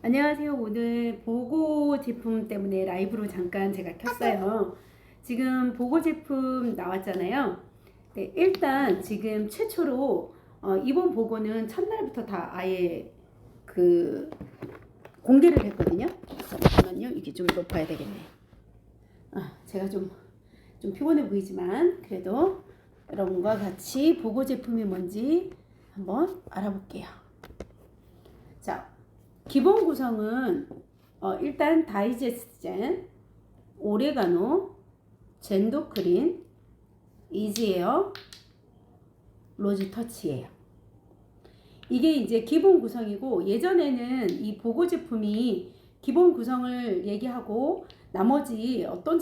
안녕하세요. 오늘 보고 제품 때문에 라이브로 잠깐 제가 켰어요. 지금 보고 제품 나왔잖아요. 네, 일단 지금 최초로 이번 보고는 첫날부터 다 아예 그 공개를 했거든요. 잠깐만요. 이게 좀 높아야 되겠네. 제가 좀 피곤해 보이지만 그래도 여러분과 같이 보고 제품이 뭔지 한번 알아볼게요. 자, 기본 구성은 일단 다이제스트, 오레가노, 젠도크린, 이지에어, 로즈터치예요. 이게 이제 기본 구성이고, 예전에는 이 보고 제품이 기본 구성을 얘기하고 나머지 어떤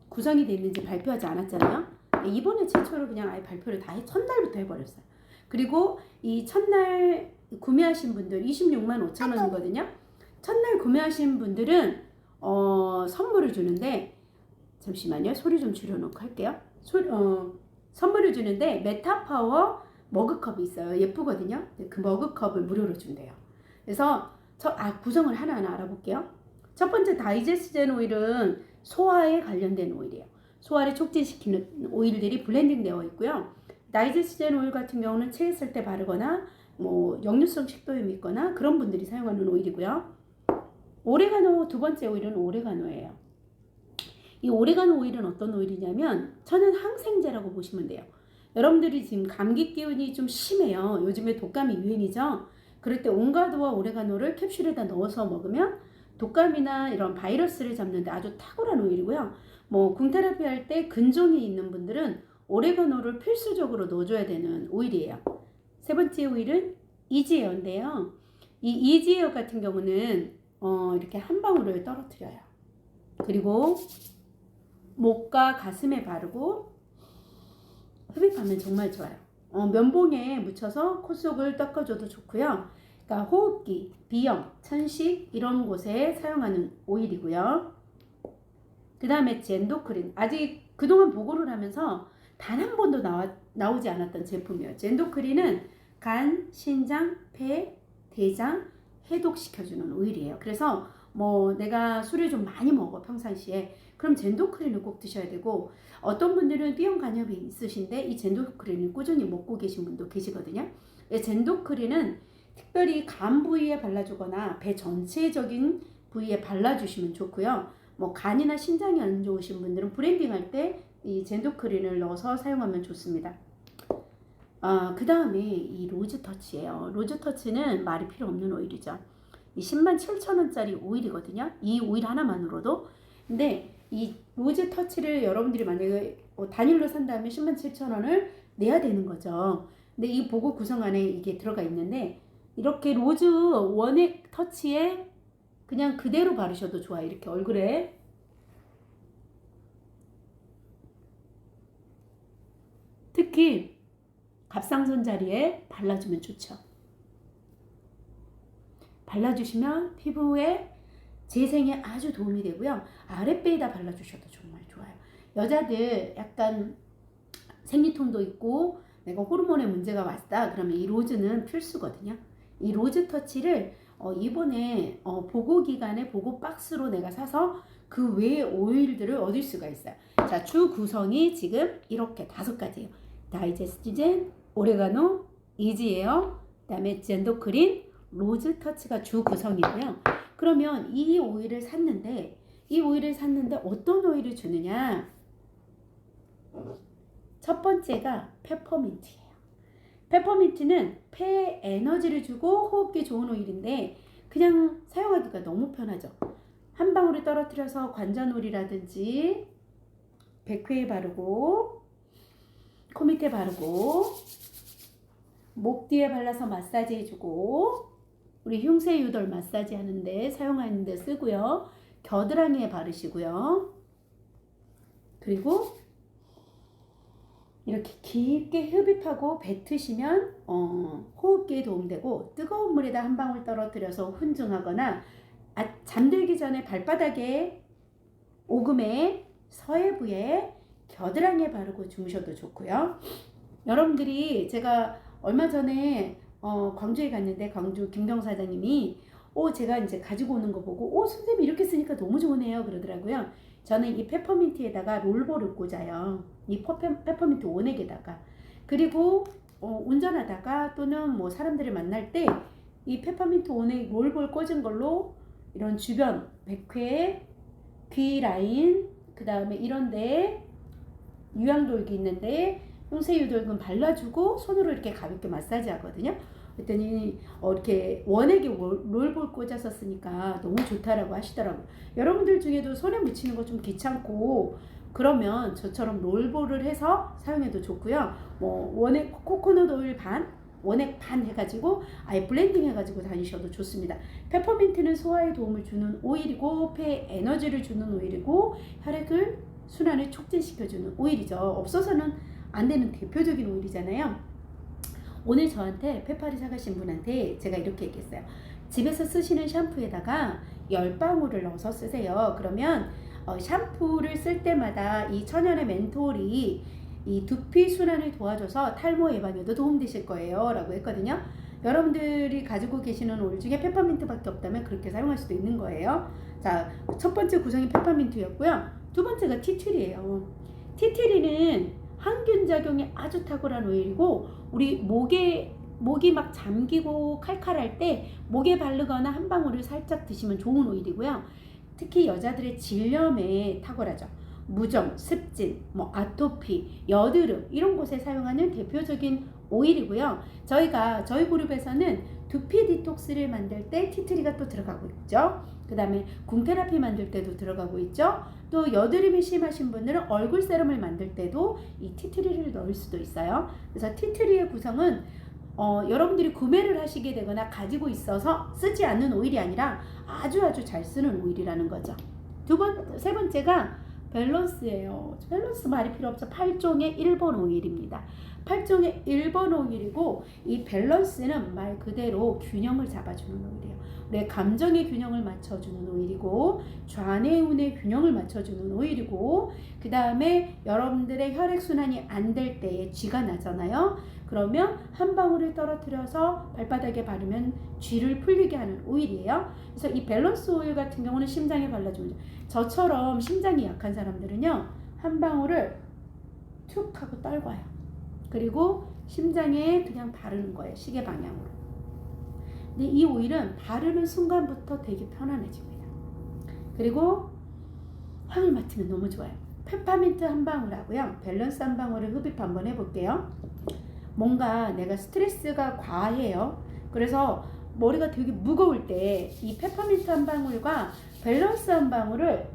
구성이 되어 있는지 발표하지 않았잖아요. 이번에 최초로 그냥 아예 발표를 다 첫날부터 해버렸어요. 그리고 이 첫날 구매하신 분들 26만 5천 원이거든요. 첫날 구매하신 분들은 선물을 주는데, 잠시만요. 소리 좀 줄여놓고 할게요. 선물을 주는데 메타파워 머그컵이 있어요. 예쁘거든요. 그 머그컵을 무료로 준대요. 그래서 구성을 하나하나 알아볼게요. 첫 번째 다이제스젠 오일은 소화에 관련된 오일이에요. 소화를 촉진시키는 오일들이 블렌딩 되어 있고요. 다이제스젠 오일 같은 경우는 체했을 때 바르거나 뭐 역류성 식도염이 있거나 그런 분들이 사용하는 오일이고요. 오레가노 두 번째 오일은 오레가노예요. 이 오레가노 오일은 어떤 오일이냐면 천연 항생제라고 보시면 돼요. 여러분들이 지금 감기 기운이 좀 심해요. 요즘에 독감이 유행이죠. 그럴 때 온가드와 오레가노를 캡슐에다 넣어서 먹으면 독감이나 이런 바이러스를 잡는데 아주 탁월한 오일이고요. 뭐 궁테라피 할 때 근종이 있는 분들은 오레가노를 필수적으로 넣어줘야 되는 오일이에요. 세 번째 오일은 이지에어인데요. 이 이지에어 같은 경우는 이렇게 한 방울을 떨어뜨려요. 그리고 목과 가슴에 바르고 흡입하면 정말 좋아요. 면봉에 묻혀서 코 속을 닦아줘도 좋고요. 그러니까 호흡기, 비염, 천식 이런 곳에 사용하는 오일이고요. 그 다음에 젠도크린. 아직 그동안 보고를 하면서 단 한 번도 나오지 않았던 제품이에요. 젠도크린은 간, 신장, 폐, 대장 해독시켜주는 오일이에요. 그래서 뭐 내가 술을 좀 많이 먹어 평상시에, 그럼 젠도크린을 꼭 드셔야 되고, 어떤 분들은 B형 간염이 있으신데 이 젠도크린을 꾸준히 먹고 계신 분도 계시거든요. 젠도크린은 특별히 간 부위에 발라주거나 배 전체적인 부위에 발라주시면 좋고요. 뭐 간이나 신장이 안 좋으신 분들은 브랜딩 할 때 이 젠도크린을 넣어서 사용하면 좋습니다. 그 다음에 이 로즈터치예요. 로즈터치는 말이 필요 없는 오일이죠. 이 10만 7천 원짜리 오일이거든요. 이 오일 하나만으로도. 근데 이 로즈터치를 여러분들이 만약에 단일로 산다면 10만 7천 원을 내야 되는 거죠. 근데 이 보고 구성 안에 이게 들어가 있는데, 이렇게 로즈 원액 터치에 그냥 그대로 바르셔도 좋아요. 이렇게 얼굴에. 특히 갑상선 자리에 발라주면 좋죠. 발라주시면 피부에 재생에 아주 도움이 되고요. 아랫배에다 발라주셔도 정말 좋아요. 여자들 약간 생리통도 있고 내가 호르몬에 문제가 왔다 그러면 이 로즈는 필수거든요. 이 로즈 터치를 이번에 보고 기간에 보고 박스로 내가 사서 그 외의 오일들을 얻을 수가 있어요. 자, 주 구성이 지금 이렇게 5가지예요. 다이제스트젠, 오레가노, 이지에어, 그다음에 젠도크린, 로즈 터치가 주 구성이고요. 그러면 이 오일을 샀는데 어떤 오일을 주느냐? 첫 번째가 페퍼민트예요. 페퍼민트는 폐에 에너지를 주고 호흡기 좋은 오일인데 그냥 사용하기가 너무 편하죠. 한 방울을 떨어뜨려서 관자놀이라든지 백회에 바르고 코 밑에 바르고 목 뒤에 발라서 마사지 해주고, 우리 흉쇄 유돌 마사지 하는데 사용하는데 쓰고요. 겨드랑이에 바르시고요. 그리고 이렇게 깊게 흡입하고 뱉으시면 호흡기에 도움되고, 뜨거운 물에다 한 방울 떨어뜨려서 훈증하거나 잠들기 전에 발바닥에, 오금에, 서해부에, 겨드랑이에 바르고 주무셔도 좋고요. 여러분들이 제가 얼마 전에 광주에 갔는데 광주 김경 사장님이 제가 이제 가지고 오는 거 보고 선생님 이렇게 쓰니까 너무 좋으네요 그러더라고요. 저는 이 페퍼민트에다가 롤볼을 꽂아요. 이 페퍼민트 원액에다가. 그리고 운전하다가 또는 뭐 사람들을 만날 때 이 페퍼민트 원액 롤볼 꽂은 걸로 이런 주변 백회, 귀 라인, 그 다음에 이런데 유황돌기 있는데 흉쇄유돌근 발라주고 손으로 이렇게 가볍게 마사지 하거든요. 그랬더니 이렇게 원액에 롤볼 꽂아서 쓰니까 너무 좋다라고 하시더라고요. 여러분들 중에도 손에 묻히는 거 좀 귀찮고 그러면 저처럼 롤볼을 해서 사용해도 좋고요. 뭐 원액 코코넛 오일 반, 원액 반 해가지고 아예 블렌딩 해가지고 다니셔도 좋습니다. 페퍼민트는 소화에 도움을 주는 오일이고 폐에 에너지를 주는 오일이고 혈액을 순환을 촉진시켜주는 오일이죠. 없어서는 안 되는 대표적인 오일이잖아요. 오늘 저한테 페파리 사가신 분한테 제가 이렇게 얘기했어요. 집에서 쓰시는 샴푸에다가 10방울을 넣어서 쓰세요. 그러면 샴푸를 쓸 때마다 이 천연의 멘톨이 이 두피 순환을 도와줘서 탈모 예방에도 도움되실 거예요 라고 했거든요. 여러분들이 가지고 계시는 오일 중에 페퍼민트밖에 없다면 그렇게 사용할 수도 있는 거예요. 자, 첫 번째 구성이 페퍼민트였고요. 두 번째가 티트리예요. 티트리는 항균 작용이 아주 탁월한 오일이고 우리 목이 막 잠기고 칼칼할 때 목에 바르거나 한 방울을 살짝 드시면 좋은 오일이고요. 특히 여자들의 질염에 탁월하죠. 무좀, 습진, 아토피, 여드름 이런 곳에 사용하는 대표적인 오일이고요. 저희 그룹에서는 두피 디톡스를 만들 때 티트리가 또 들어가고 있죠. 그 다음에 궁테라피 만들 때도 들어가고 있죠. 또 여드름이 심하신 분들은 얼굴 세럼을 만들 때도 이 티트리를 넣을 수도 있어요. 그래서 티트리의 구성은 여러분들이 구매를 하시게 되거나 가지고 있어서 쓰지 않는 오일이 아니라 아주 잘 쓰는 오일이라는 거죠. 세 번째가 밸런스예요. 밸런스 말이 필요 없죠. 8종의 1번 오일입니다. 8종의 1번 오일이고 이 밸런스는 말 그대로 균형을 잡아주는 오일이에요. 내 감정의 균형을 맞춰주는 오일이고 좌뇌우의 균형을 맞춰주는 오일이고 그 다음에 여러분들의 혈액순환이 안 될 때에 쥐가 나잖아요. 그러면 한 방울을 떨어뜨려서 발바닥에 바르면 쥐를 풀리게 하는 오일이에요. 그래서 이 밸런스 오일 같은 경우는 심장에 발라주면 저처럼 심장이 약한 사람들은요 한 방울을 툭 하고 떨궈요. 그리고 심장에 그냥 바르는 거예요. 시계 방향으로. 근데 이 오일은 바르는 순간부터 되게 편안해집니다. 그리고 향을 맡으면 너무 좋아요. 페퍼민트 한 방울하고요 밸런스 한 방울을 흡입 한번 해볼게요. 뭔가 내가 스트레스가 과해요. 그래서 머리가 되게 무거울 때 이 페퍼민트 한 방울과 밸런스 한 방울을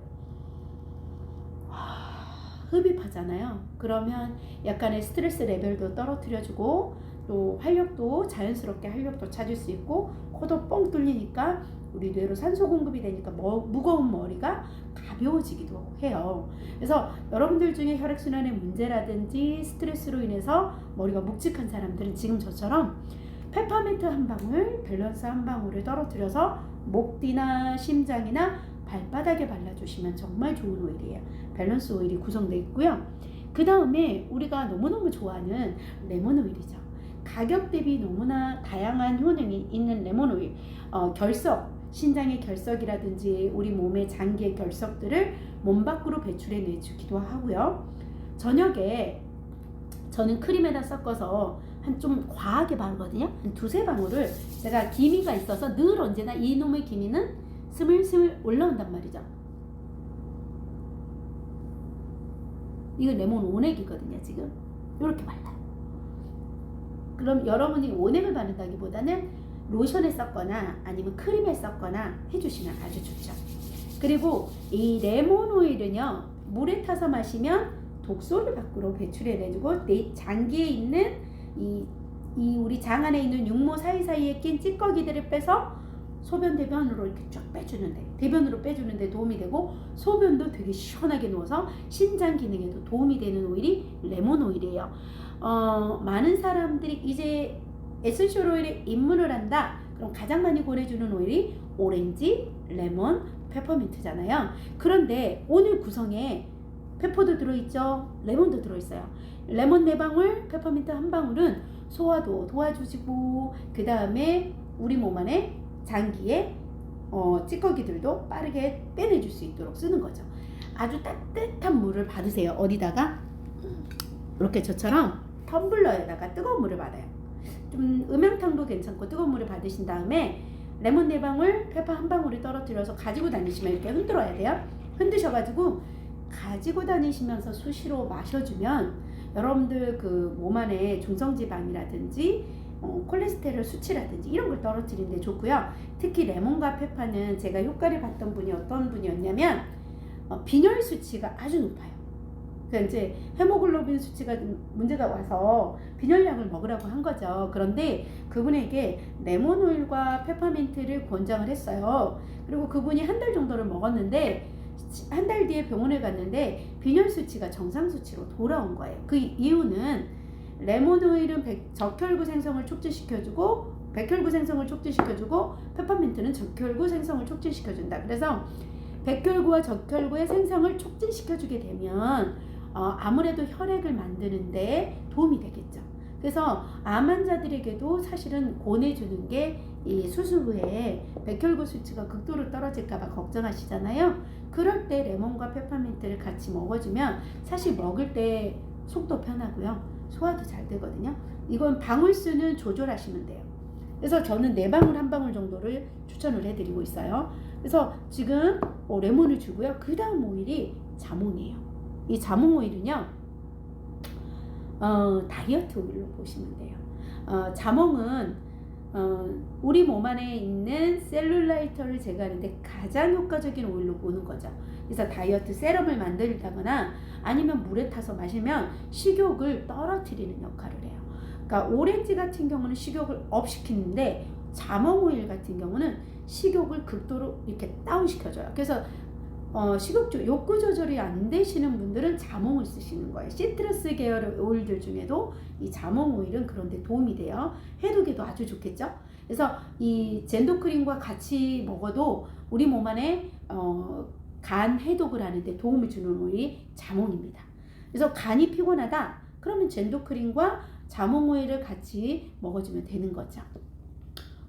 흡입하잖아요. 그러면 약간의 스트레스 레벨도 떨어뜨려주고 또 활력도 자연스럽게 활력도 찾을 수 있고 코도 뻥 뚫리니까 우리 뇌로 산소 공급이 되니까 무거운 머리가 가벼워지기도 해요. 그래서 여러분들 중에 혈액순환의 문제라든지 스트레스로 인해서 머리가 묵직한 사람들은 지금 저처럼 페퍼민트 한 방울, 밸런스 한 방울을 떨어뜨려서 목 뒤나 심장이나 발바닥에 발라주시면 정말 좋은 오일이에요. 밸런스 오일이 구성되어 있고요. 그 다음에 우리가 너무너무 좋아하는 레몬 오일이죠. 가격 대비 너무나 다양한 효능이 있는 레몬 오일. 신장의 결석이라든지 우리 몸의 장기의 결석들을 몸 밖으로 배출해 내주기도 하고요. 저녁에 저는 크림에다 섞어서 한 좀 과하게 바르거든요. 한 두세 방울을 제가 기미가 있어서 늘 언제나 이놈의 기미는 스물스물 올라온단 말이죠. 이거 레몬 원액이거든요. 지금 이렇게 발라요. 그럼 여러분이 원액을 바른다기보다는 로션에 섞거나 아니면 크림에 섞거나 해주시면 아주 좋죠. 그리고 이 레몬 오일은요 물에 타서 마시면 독소를 밖으로 배출해내주고 내 장기에 있는 이 우리 장 안에 있는 육모 사이사이에 낀 찌꺼기들을 빼서 소변 대변으로 이렇게 쫙 빼주는데 대변으로 빼주는데 도움이 되고 소변도 되게 시원하게 누워서 신장 기능에도 도움이 되는 오일이 레몬 오일이에요. 많은 사람들이 이제 에센셜 오일에 입문을 한다. 그럼 가장 많이 권해주는 오일이 오렌지, 레몬, 페퍼민트잖아요. 그런데 오늘 구성에 페퍼도 들어있죠. 레몬도 들어있어요. 레몬 4방울, 페퍼민트 1방울은 소화도 도와주시고 그 다음에 우리 몸 안에 장기에 찌꺼기들도 빠르게 빼내줄 수 있도록 쓰는 거죠. 아주 따뜻한 물을 받으세요. 어디다가? 이렇게 저처럼 텀블러에다가 뜨거운 물을 받아요. 좀 음양탕도 괜찮고 뜨거운 물을 받으신 다음에 레몬 4방울, 페퍼 1방울을 떨어뜨려서 가지고 다니시면 이렇게 흔들어야 돼요. 흔드셔가지고 가지고 다니시면서 수시로 마셔주면 여러분들 그 몸 안에 중성지방이라든지 콜레스테롤 수치라든지 이런 걸 떨어뜨리는 데 좋고요. 특히 레몬과 페퍼는 제가 효과를 봤던 분이 어떤 분이었냐면 빈혈 수치가 아주 높아요. 그러니까 이제 헤모글로빈 수치가 문제가 와서 빈혈약을 먹으라고 한 거죠. 그런데 그분에게 레몬 오일과 페퍼민트를 권장을 했어요. 그리고 그분이 한 달 정도를 먹었는데 한 달 뒤에 병원에 갔는데 빈혈 수치가 정상 수치로 돌아온 거예요. 그 이유는 레몬 오일은 적혈구 생성을 촉진시켜주고 백혈구 생성을 촉진시켜주고 페퍼민트는 적혈구 생성을 촉진시켜준다. 그래서 백혈구와 적혈구의 생성을 촉진시켜주게 되면 아무래도 혈액을 만드는데 도움이 되겠죠. 그래서 암 환자들에게도 사실은 권해주는 게 이 수술 후에 백혈구 수치가 극도로 떨어질까봐 걱정하시잖아요. 그럴 때 레몬과 페퍼민트를 같이 먹어주면 사실 먹을 때 속도 편하고요. 소화도 잘 되거든요. 이건 방울수는 조절하시면 돼요. 그래서 저는 4방울 1방울 정도를 추천을 해드리고 있어요. 그래서 지금 레몬을 주고요. 그 다음 오일이 자몽이에요. 이 자몽 오일은요, 다이어트 오일로 보시면 돼요. 자몽은 우리 몸 안에 있는 셀룰라이트를 제거하는데 가장 효과적인 오일로 보는 거죠. 그래서 다이어트 세럼을 만들다거나 아니면 물에 타서 마시면 식욕을 떨어뜨리는 역할을 해요. 그러니까 오렌지 같은 경우는 식욕을 업 시키는데 자몽 오일 같은 경우는 식욕을 극도로 이렇게 다운 시켜줘요. 그래서 욕구 조절이 안 되시는 분들은 자몽을 쓰시는 거예요. 시트러스 계열의 오일들 중에도 이 자몽 오일은 그런데 도움이 돼요. 해독에도 아주 좋겠죠. 그래서 이 젠도크림과 같이 먹어도 우리 몸 안에 간 해독을 하는데 도움을 주는 오일이 자몽입니다. 그래서 간이 피곤하다 그러면 젠도크림과 자몽 오일을 같이 먹어주면 되는 거죠.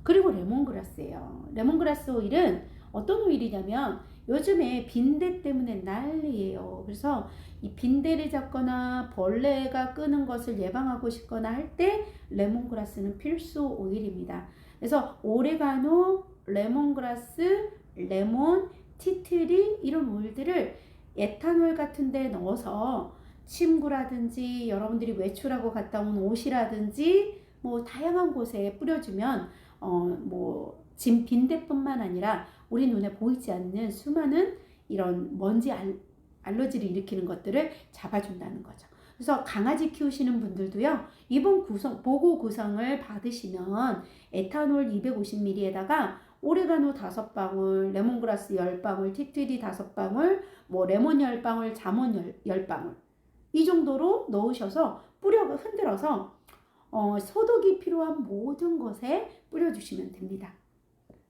그리고 레몬그라스예요. 레몬그라스 오일은 어떤 오일이냐면 요즘에 빈대 때문에 난리예요. 그래서 이 빈대를 잡거나 벌레가 끄는 것을 예방하고 싶거나 할 때 레몬그라스는 필수 오일입니다. 그래서 오레가노, 레몬그라스, 레몬, 티트리 이런 오일들을 에탄올 같은 데 넣어서 침구라든지 여러분들이 외출하고 갔다 온 옷이라든지 뭐 다양한 곳에 뿌려주면 진 빈대뿐만 아니라 우리 눈에 보이지 않는 수많은 이런 먼지 알러지를 일으키는 것들을 잡아준다는 거죠. 그래서 강아지 키우시는 분들도요, 이번 보고 구성을 받으시면 에탄올 250ml에다가 오레가노 5방울, 레몬그라스 10방울, 티트리 5방울, 레몬 10방울, 자몽 10방울 이 정도로 넣으셔서 흔들어서 소독이 필요한 모든 것에 뿌려주시면 됩니다.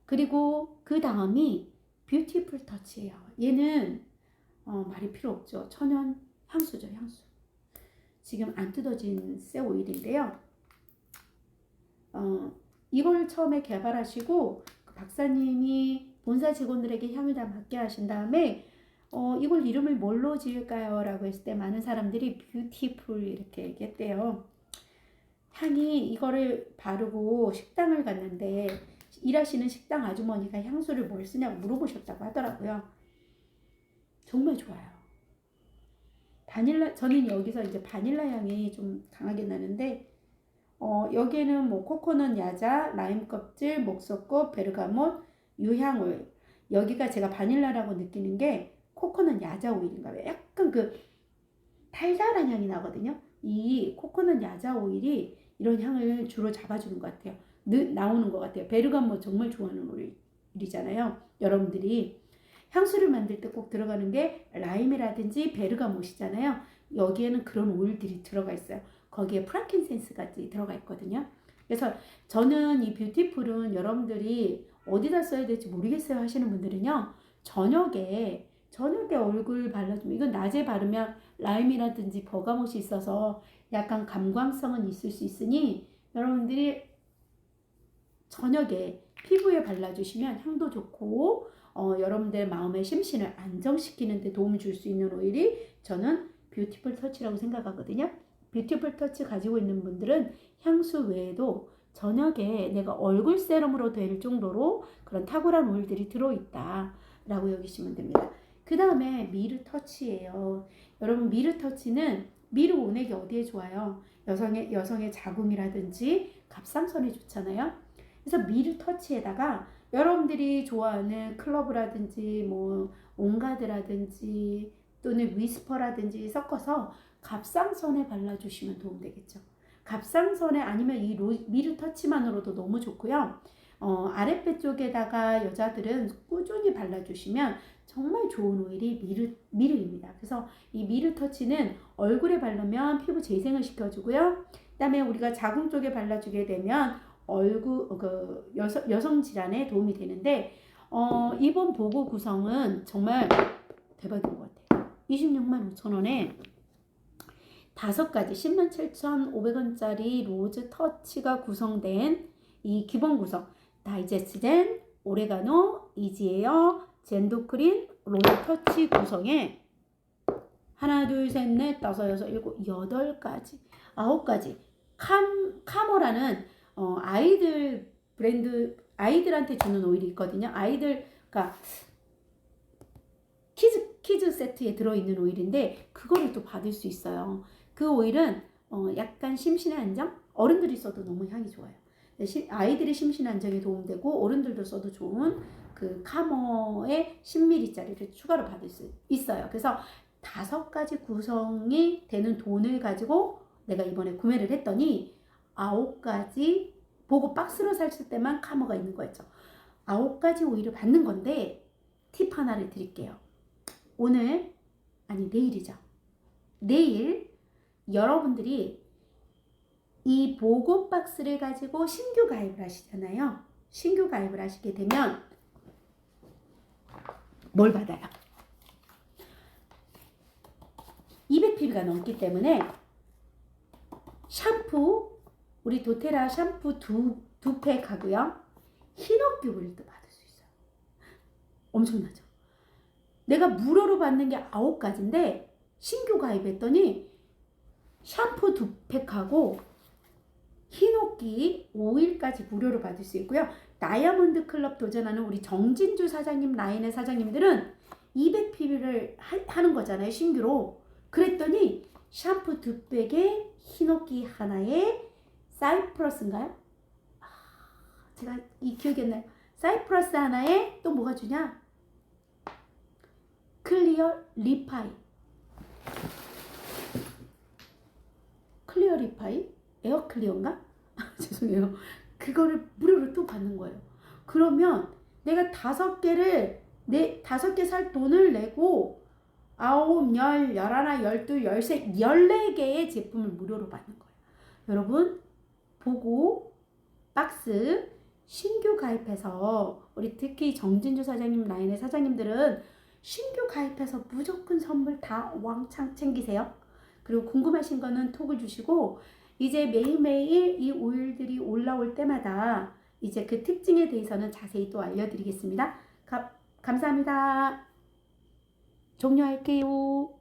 그리고 그 다음이 뷰티풀 터치예요. 얘는 말이 필요 없죠. 천연 향수죠, 향수. 지금 안 뜯어진 새 오일인데요. 이걸 처음에 개발하시고 그 박사님이 본사 직원들에게 향을 다 맡게 하신 다음에 이걸 이름을 뭘로 지을까요? 라고 했을 때 많은 사람들이 뷰티풀 이렇게 얘기했대요. 향이 이거를 바르고 식당을 갔는데 일하시는 식당 아주머니가 향수를 뭘 쓰냐고 물어보셨다고 하더라고요. 정말 좋아요. 저는 여기서 이제 바닐라 향이 좀 강하게 나는데 여기에는 코코넛 야자, 라임 껍질, 목석꽃, 베르가못, 유향 오일. 여기가 제가 바닐라라고 느끼는 게 코코넛 야자 오일인가 봐요. 약간 그 달달한 향이 나거든요. 이 코코넛 야자 오일이 이런 향을 주로 잡아주는 것 같아요. 나오는 것 같아요. 베르가못 정말 좋아하는 오일이잖아요. 여러분들이 향수를 만들 때 꼭 들어가는 게 라임이라든지 베르가못이잖아요. 여기에는 그런 오일들이 들어가 있어요. 거기에 프랑킨센스까지 들어가 있거든요. 그래서 저는 이 뷰티풀은 여러분들이 어디다 써야 될지 모르겠어요 하시는 분들은요, 저녁에 얼굴 발라주면, 이건 낮에 바르면 라임이라든지 버가못이 있어서 약간 감광성은 있을 수 있으니 여러분들이 저녁에 피부에 발라주시면 향도 좋고 여러분들 마음의 심신을 안정시키는 데 도움을 줄 수 있는 오일이 저는 뷰티풀 터치라고 생각하거든요. 뷰티풀 터치 가지고 있는 분들은 향수 외에도 저녁에 내가 얼굴 세럼으로 될 정도로 그런 탁월한 오일들이 들어있다 라고 여기시면 됩니다. 그 다음에 미르 터치예요. 여러분 미르 터치는 미르 온액이 어디에 좋아요? 여성의 자궁이라든지 갑상선에 좋잖아요. 그래서 미르 터치에다가 여러분들이 좋아하는 클로브라든지 뭐 온가드라든지 또는 위스퍼라든지 섞어서 갑상선에 발라주시면 도움되겠죠. 갑상선에 아니면 이 미르 터치만으로도 너무 좋고요. 아랫배 쪽에다가 여자들은 꾸준히 발라주시면 정말 좋은 오일이 미르입니다. 그래서 이 미르 터치는 얼굴에 바르면 피부 재생을 시켜주고요. 그다음에 우리가 자궁 쪽에 발라주게 되면 여성 질환에 도움이 되는데 이번 보고 구성은 정말 대박인 것 같아요. 26만 5천 원에 5가지 107,500원짜리 로즈 터치가 구성된 이 기본 구성 다이제스젠, 오레가노, 이지에어, 젠도크린, 로즈 터치 구성에 하나, 둘, 셋, 넷, 다섯, 여섯, 일곱, 8가지, 9가지 카모라는 아이들 브랜드 아이들한테 주는 오일이 있거든요. 그러니까 키즈 세트에 들어있는 오일인데 그거를 또 받을 수 있어요. 그 오일은 약간 심신의 안정? 어른들이 써도 너무 향이 좋아요. 아이들의 심신 안정에 도움되고 어른들도 써도 좋은 그 카모의 10ml짜리를 추가로 받을 수 있어요. 그래서 5가지 구성이 되는 돈을 가지고 내가 이번에 구매를 했더니 9가지 보고 박스로 샀을 때만 카모가 있는 거였죠. 9가지 오일을 받는 건데 팁 하나를 드릴게요. 내일이죠. 내일 여러분들이 이 보고 박스를 가지고 신규 가입을 하시잖아요. 신규 가입을 하시게 되면 뭘 받아요? 200pb가 넘기 때문에 샴푸, 우리 도테라 샴푸 두 팩 하고요. 흰옥기 오일도 받을 수 있어요. 엄청나죠? 내가 무료로 받는 게 9가지인데 신규 가입했더니 샴푸 2팩하고 흰옥기 오일까지 무료로 받을 수 있고요. 다이아몬드 클럽 도전하는 우리 정진주 사장님 라인의 사장님들은 200pb를 하는 거잖아요. 신규로. 그랬더니 샴푸 2팩에 흰옥기 하나에 사이프러스인가요? 제가 이 기억이 안 나요. 사이프러스 하나에 또 뭐가 주냐? 클리어 리파이. 클리어 리파이? 에어 클리어인가? 죄송해요. 그거를 무료로 또 받는 거예요. 그러면 내가 5개 살 돈을 내고 9, 10, 11, 12, 13, 14개의 제품을 무료로 받는 거예요. 여러분 보고 박스 신규 가입해서 우리 특히 정진주 사장님 라인의 사장님들은 신규 가입해서 무조건 선물 다 왕창 챙기세요. 그리고 궁금하신 거는 톡을 주시고 이제 매일매일 이 오일들이 올라올 때마다 이제 그 특징에 대해서는 자세히 또 알려드리겠습니다. 감사합니다. 종료할게요.